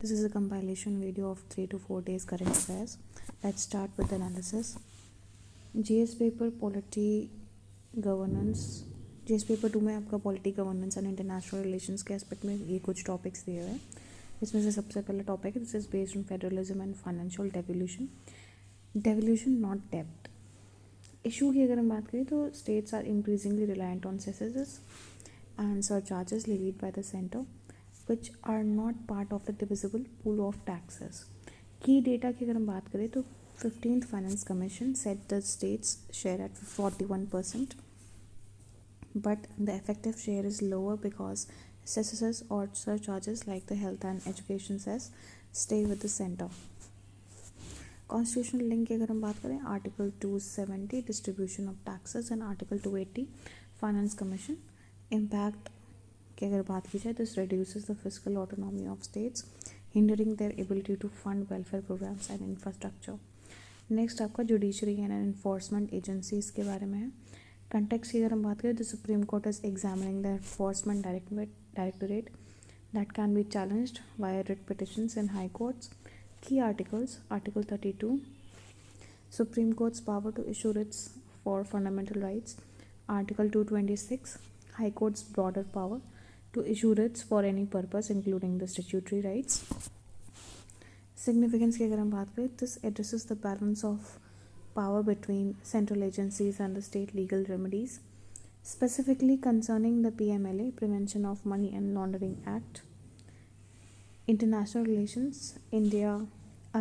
This is a compilation video of 3 to 4 days current affairs. Let's start with the analysis. GS paper polity governance GS paper 2 में आपका polity governance and international relations के aspect में ये कुछ topics दिए हुए हैं. इसमें से सबसे पहला टॉपिक है this is based on federalism and financial devolution not depth. Issue की अगर हम बात करें तो states are increasingly reliant on cesses and surcharges levied by the center which are not part of the divisible pool of taxes. Key data की अगर हम बात करें तो 15th Finance Commission set the states share at 41%, but the effective share is lower because cesses or surcharges like the health and education cess stay with the center. Constitutional link की अगर हम बात करें Article 270 distribution of taxes and Article 280 Finance Commission impact की अगर बात की जाए this reduces the fiscal autonomy of states, hindering their ability to fund welfare programs and infrastructure. Next आपका जुडिशरी एंड एनफोर्समेंट एजेंसीज के बारे में है. कंटेक्स्ट की अगर हम बात करें the supreme court is examining the enforcement directorate that can be challenged via writ petitions in high courts. Key articles article 32 supreme court's power to issue writs for fundamental rights. Article 226 high court's broader power to issue writs for any purpose including the statutory rights. Significance की अगर हम बात करें this addresses the balance of power between central agencies and the state legal remedies, specifically concerning the PMLA Prevention of Money and Laundering Act. International relations India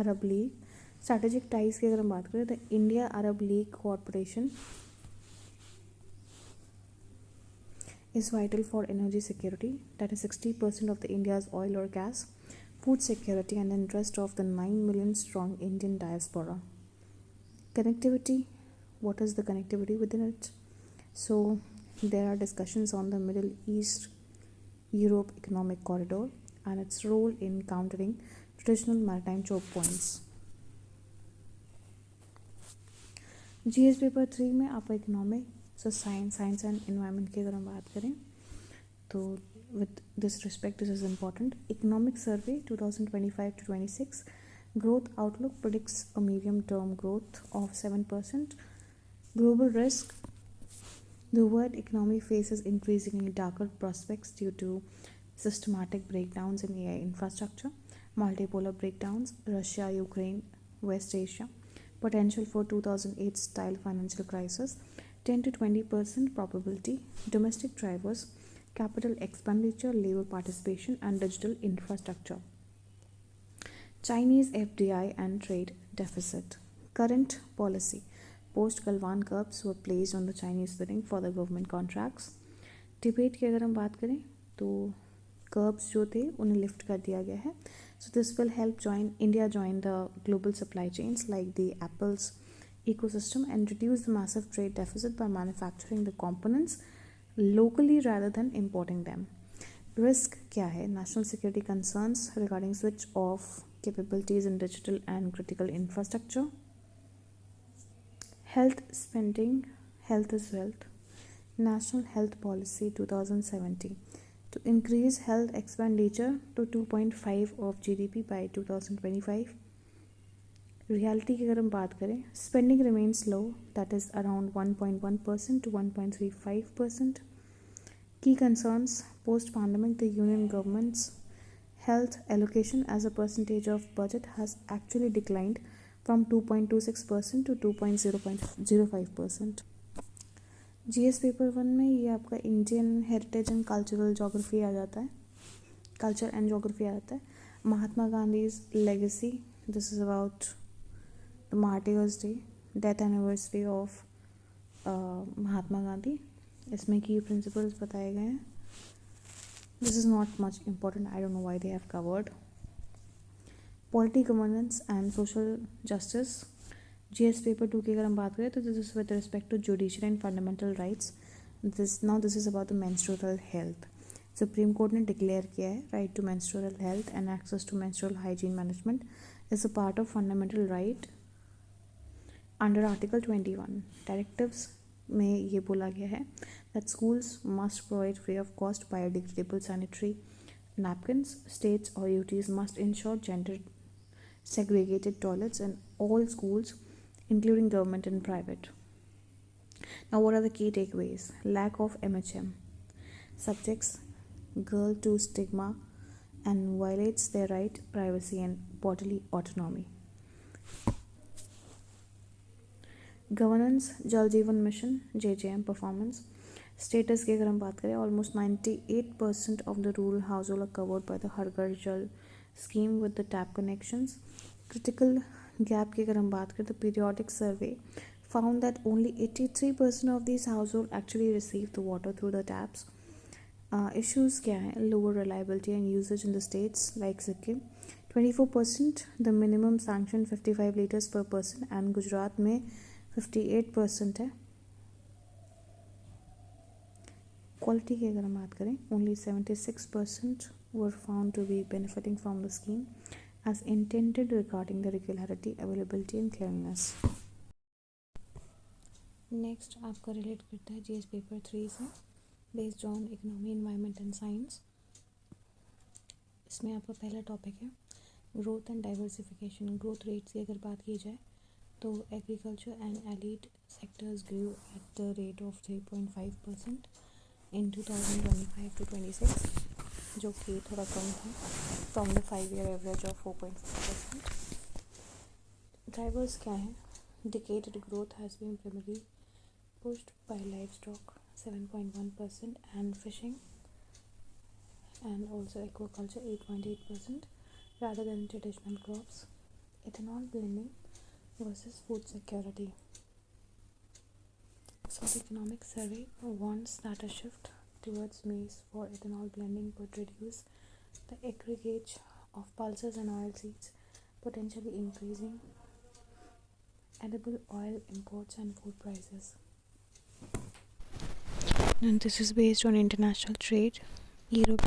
Arab League. Strategic ties की अगर हम बात करें the India Arab League Corporation is vital for energy security, that is 60% of the India's oil or gas, food security and the interest of the 9 million strong Indian diaspora. Connectivity, what is the connectivity within it? So there are discussions on the Middle East Europe economic corridor and its role in countering traditional maritime choke points. GS paper 3 में आपका economic so science and environment की अगर हम बात करें तो with this respect this is important. Economic survey 2025-26 growth outlook predicts a medium term growth of 7%. Global risk the world economy faces increasingly darker prospects due to systematic breakdowns in AI infrastructure, multipolar breakdowns, Russia, Ukraine, West Asia, potential for 2008 style financial crisis, 10 to 20% probability, domestic drivers, capital expenditure, labor participation and digital infrastructure. Chinese FDI and trade deficit. Current policy. Post-Galwan curbs were placed on the Chinese bidding for the government contracts. Debate की अगर हम बात करें तो curbs जो थे उन्हें lift कर दिया गया है. So this will help India join the global supply chains like the Apple's ecosystem and reduce the massive trade deficit by manufacturing the components locally rather than importing them. Risk क्या है? National security concerns regarding switch off capabilities in digital and critical infrastructure. Health spending, health is wealth. National Health Policy 2070 to increase health expenditure to 2.5 of GDP by 2025. Reality की अगर हम बात करें spending remains low that is around 1.1% to 1.35%. की concerns post pandemic the union governments health allocation as a percentage of budget has actually declined from 2.26% to 2.05%. GS paper 1 में ये आपका Indian heritage and cultural geography आ जाता है, culture and geography आ जाता है. Mahatma Gandhi's legacy, this is about the Martyrs Day, death anniversary of Mahatma Gandhi. इसमें की principles बताए गए हैं. This is not much important. I don't know why they have covered. Polity governance and social justice. GS paper 2 की अगर हम बात करें तो this is with respect to judiciary and fundamental rights. This is about the menstrual health. Supreme Court ने declare किया है right to menstrual health and access to menstrual hygiene management is a part of fundamental right. Under article 21 directives में ये बोला गया है that schools must provide free of cost biodegradable sanitary napkins, states or UTs must ensure gender segregated toilets in all schools, including government and private. Now, what are the key takeaways? Lack of MHM. Subjects girl to stigma and violates their right, privacy, and bodily autonomy. Governance, Jal Jeevan Mission, JJM performance. Status की अगर हम बात करें, almost 98% of the rural households are covered by the Har Ghar Jal scheme with the tap connections. Critical gap की अगर हम बात करें, the periodic survey found that only 83% of these households actually receive the water through the taps. Issues क्या हैं? Lower reliability and usage in the states like Sikkim. 24% the minimum sanction 55 liters per person, and Gujarat में 58% है. Quality की अगर हम बात करें, only 76% were found to be benefiting from the scheme as intended regarding the regularity, availability and cleanliness. Next आपका relate करता है जीएस पेपर 3 से, based on economy, environment and science. इसमें आपका पहला टॉपिक है growth and diversification. Growth rates की अगर बात की जाए तो agriculture and allied sectors grew at the rate of 3.5% in 2025-26, जो कि थोड़ा कम था from the 5-year average of 4.5%. Drivers क्या हैं? Decaded growth has been primarily pushed by livestock 7.1% and fishing, and also aquaculture 8.8% rather than traditional crops. Ethanol blending versus food security. So the economic survey warns that a shift towards maize for ethanol blending could reduce the aggregate of pulses and oil seeds, potentially increasing edible oil imports and food prices. And this is based on international trade. Europe